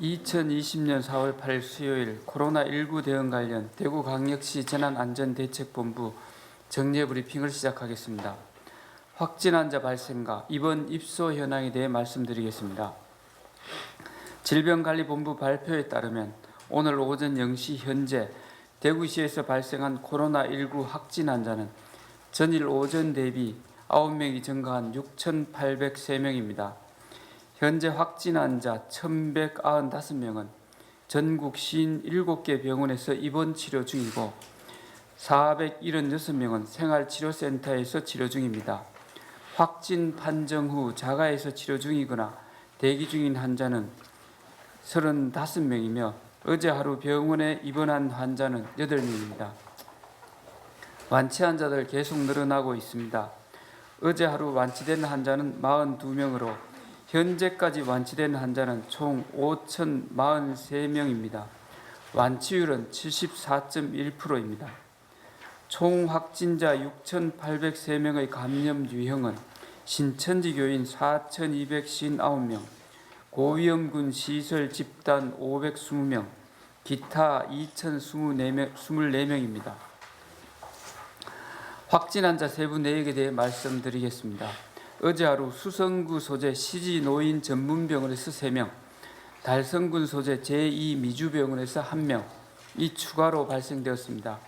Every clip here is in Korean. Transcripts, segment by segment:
2020년 4월 8일 수요일 코로나19 대응 관련 대구광역시 재난안전대책본부 정례브리핑을 시작하겠습니다. 확진 환자 발생과 입원 입소 현황에 대해 말씀드리겠습니다. 질병관리본부 발표에 따르면 오늘 오전 0시 현재 대구시에서 발생한 코로나19 확진 환자는 전일 오전 대비 9명이 증가한 6,803명입니다. 현재 확진 환자 1,195명은 전국 57개 병원에서 입원 치료 중이고 476명은 생활치료센터에서 치료 중입니다. 확진 판정 후 자가에서 치료 중이거나 대기 중인 환자는 35명이며 어제 하루 병원에 입원한 환자는 8명입니다. 완치 환자들 계속 늘어나고 있습니다. 어제 하루 완치된 환자는 42명으로 현재까지 완치된 환자는 총 5,043명입니다. 완치율은 74.1%입니다. 총 확진자 6,803명의 감염 유형은 신천지교인 4,259명, 고위험군 시설 집단 520명, 기타 2,024명입니다. 확진 환자 세부 내역에 대해 말씀드리겠습니다. 어제 하루 수성구 소재 CG노인 전문병원에서 3명, 달성군 소재 제2미주병원에서 1명이 추가로 발생되었습니다.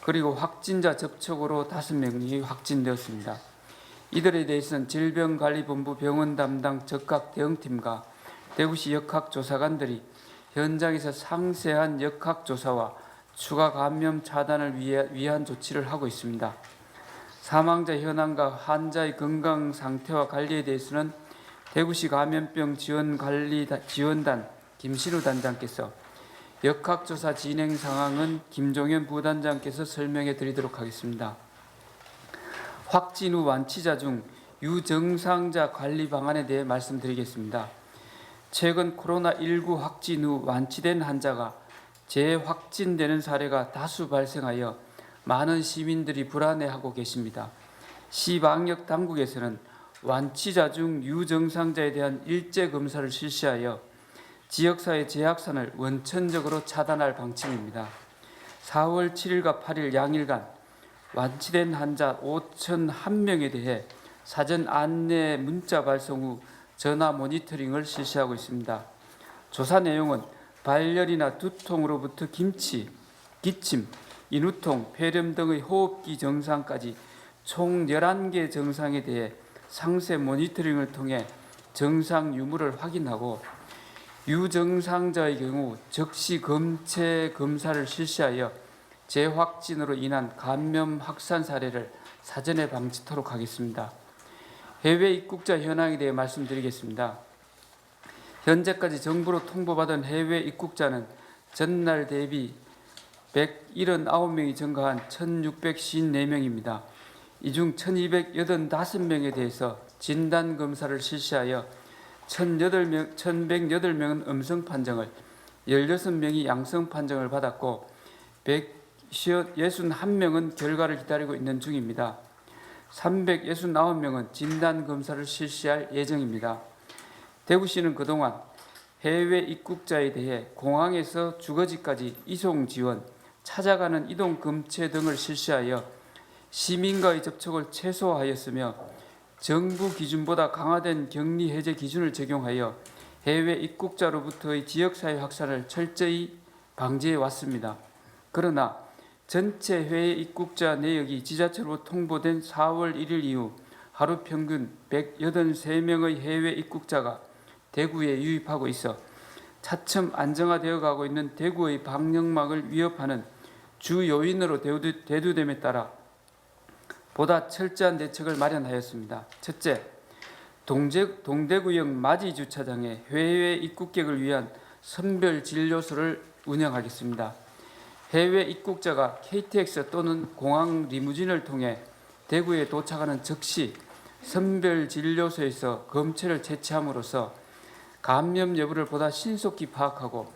그리고 확진자 접촉으로 5명이 확진되었습니다. 이들에 대해서는 질병관리본부 병원 담당 적각 대응팀과 대구시 역학조사관들이 현장에서 상세한 역학조사와 추가 감염 차단을 위한 조치를 하고 있습니다. 사망자 현황과 환자의 건강 상태와 관리에 대해서는 대구시 감염병 지원단 김신우 단장께서, 역학조사 진행 상황은 김종현 부단장께서 설명해 드리도록 하겠습니다. 확진 후 완치자 중 유증상자 관리 방안에 대해 말씀드리겠습니다. 최근 코로나19 확진 후 완치된 환자가 재확진되는 사례가 다수 발생하여 많은 시민들이 불안해하고 계십니다. 시방역 당국에서는 완치자 중 유증상자에 대한 일제 검사를 실시하여 지역사회 재확산을 원천적으로 차단할 방침입니다. 4월 7일과 8일 양일간 완치된 환자 5,001명에 대해 사전 안내 문자 발송 후 전화 모니터링을 실시하고 있습니다. 조사 내용은 발열이나 두통으로부터 기침, 인후통, 폐렴 등의 호흡기 증상까지 총 11개 증상에 대해 상세 모니터링을 통해 증상 유무를 확인하고 유증상자의 경우 즉시 검체 검사를 실시하여 재확진으로 인한 감염 확산 사례를 사전에 방지토록 하겠습니다. 해외 입국자 현황에 대해 말씀드리겠습니다. 현재까지 정부로 통보받은 해외 입국자는 전날 대비 179명이 증가한 1,654명입니다. 이 중 1,285명에 대해서 진단검사를 실시하여 1,108명은 음성 판정을, 16명이 양성 판정을 받았고 161명은 결과를 기다리고 있는 중입니다. 369명은 진단검사를 실시할 예정입니다. 대구시는 그동안 해외 입국자에 대해 공항에서 주거지까지 이송 지원, 찾아가는 이동 검체 등을 실시하여 시민과의 접촉을 최소화하였으며 정부 기준보다 강화된 격리 해제 기준을 적용하여 해외 입국자로부터의 지역사회 확산을 철저히 방지해 왔습니다. 그러나 전체 해외 입국자 내역이 지자체로 통보된 4월 1일 이후 하루 평균 183명의 해외 입국자가 대구에 유입하고 있어 차츰 안정화되어 가고 있는 대구의 방역망을 위협하는 주 요인으로 대두됨에 따라 보다 철저한 대책을 마련하였습니다. 첫째, 동대구역 맞이주차장에 해외 입국객을 위한 선별 진료소를 운영하겠습니다. 해외 입국자가 KTX 또는 공항 리무진을 통해 대구에 도착하는 즉시 선별 진료소에서 검체를 채취함으로써 감염 여부를 보다 신속히 파악하고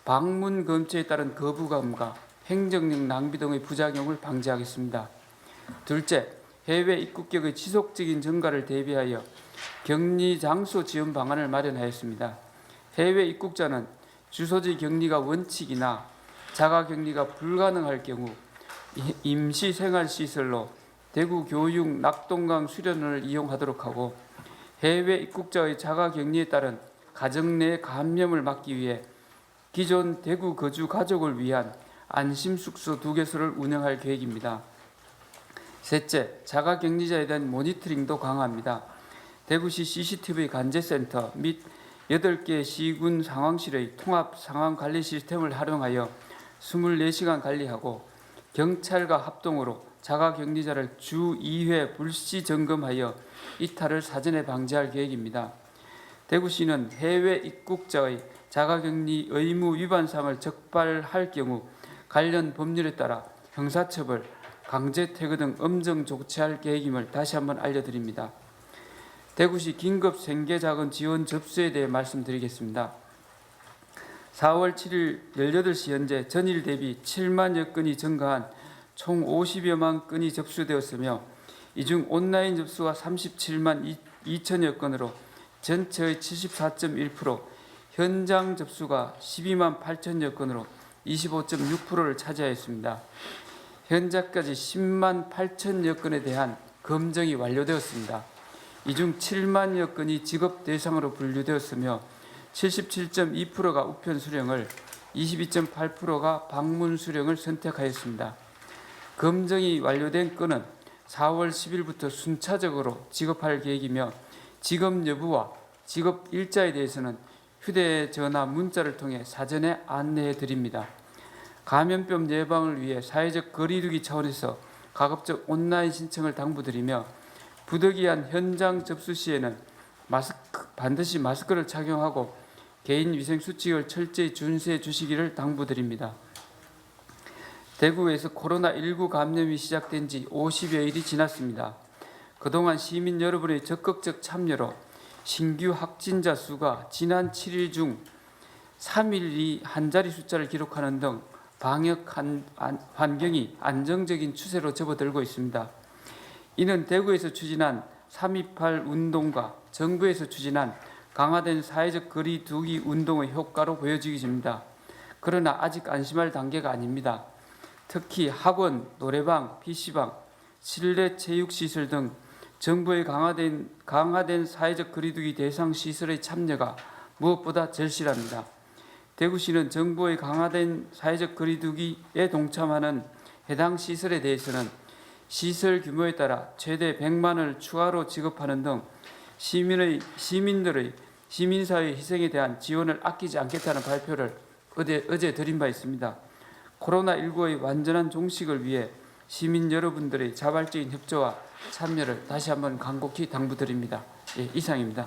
방문 검체에 따른 거부감과 행정력 낭비 등의 부작용을 방지하겠습니다. 둘째, 해외 입국객의 지속적인 증가를 대비하여 격리 장소 지원 방안을 마련하였습니다. 해외 입국자는 주소지 격리가 원칙이나 자가 격리가 불가능할 경우 임시 생활시설로 대구 교육 낙동강 수련원을 이용하도록 하고, 해외 입국자의 자가 격리에 따른 가정 내 감염을 막기 위해 기존 대구 거주 가족을 위한 안심숙소 2개소를 운영할 계획입니다. 셋째, 자가 격리자에 대한 모니터링도 강화합니다. 대구시 CCTV 관제센터 및 8개 시군 상황실의 통합 상황 관리 시스템을 활용하여 24시간 관리하고, 경찰과 합동으로 자가 격리자를 주 2회 불시 점검하여 이탈을 사전에 방지할 계획입니다. 대구시는 해외 입국자의 자가 격리 의무 위반 사항을 적발할 경우 관련 법률에 따라 형사처벌, 강제 퇴거 등 엄정 조치할 계획임을 다시 한번 알려드립니다. 대구시 긴급 생계자금 지원 접수에 대해 말씀드리겠습니다. 4월 7일 18시 현재 전일 대비 7만여 건이 증가한 총 50여만 건이 접수되었으며, 이 중 온라인 접수가 37만 2천여 건으로 전체의 74.1%, 현장 접수가 12만 8천여 건으로 25.6%를 차지하였습니다. 현재까지 10만 8천여 건에 대한 검증이 완료되었습니다. 이 중 7만여 건이 직업 대상으로 분류되었으며 77.2%가 우편 수령을, 22.8%가 방문 수령을 선택하였습니다. 검증이 완료된 건은 4월 10일부터 순차적으로 지급할 계획이며, 지급 여부와 지급 일자에 대해서는 휴대전화, 문자를 통해 사전에 안내해 드립니다. 감염병 예방을 위해 사회적 거리두기 차원에서 가급적 온라인 신청을 당부드리며, 부득이한 현장 접수 시에는 반드시 마스크를 착용하고 개인위생수칙을 철저히 준수해 주시기를 당부드립니다. 대구에서 코로나19 감염이 시작된 지 50여일이 지났습니다. 그동안 시민 여러분의 적극적 참여로 신규 확진자 수가 지난 7일 중 3일이 한 자리 숫자를 기록하는 등 방역 환경이 안정적인 추세로 접어들고 있습니다. 이는 대구에서 추진한 3.28 운동과 정부에서 추진한 강화된 사회적 거리두기 운동의 효과로 보여지기집니다. 그러나 아직 안심할 단계가 아닙니다. 특히 학원, 노래방, PC방, 실내 체육시설 등 정부의 강화된 사회적 거리두기 대상 시설의 참여가 무엇보다 절실합니다. 대구시는 정부의 강화된 사회적 거리두기에 동참하는 해당 시설에 대해서는 시설 규모에 따라 최대 100만 원을 추가로 지급하는 등 시민사회의 희생에 대한 지원을 아끼지 않겠다는 발표를 어제 드린 바 있습니다. 코로나19의 완전한 종식을 위해 시민 여러분들의 자발적인 협조와 참여를 다시 한번 간곡히 당부드립니다. 이상입니다.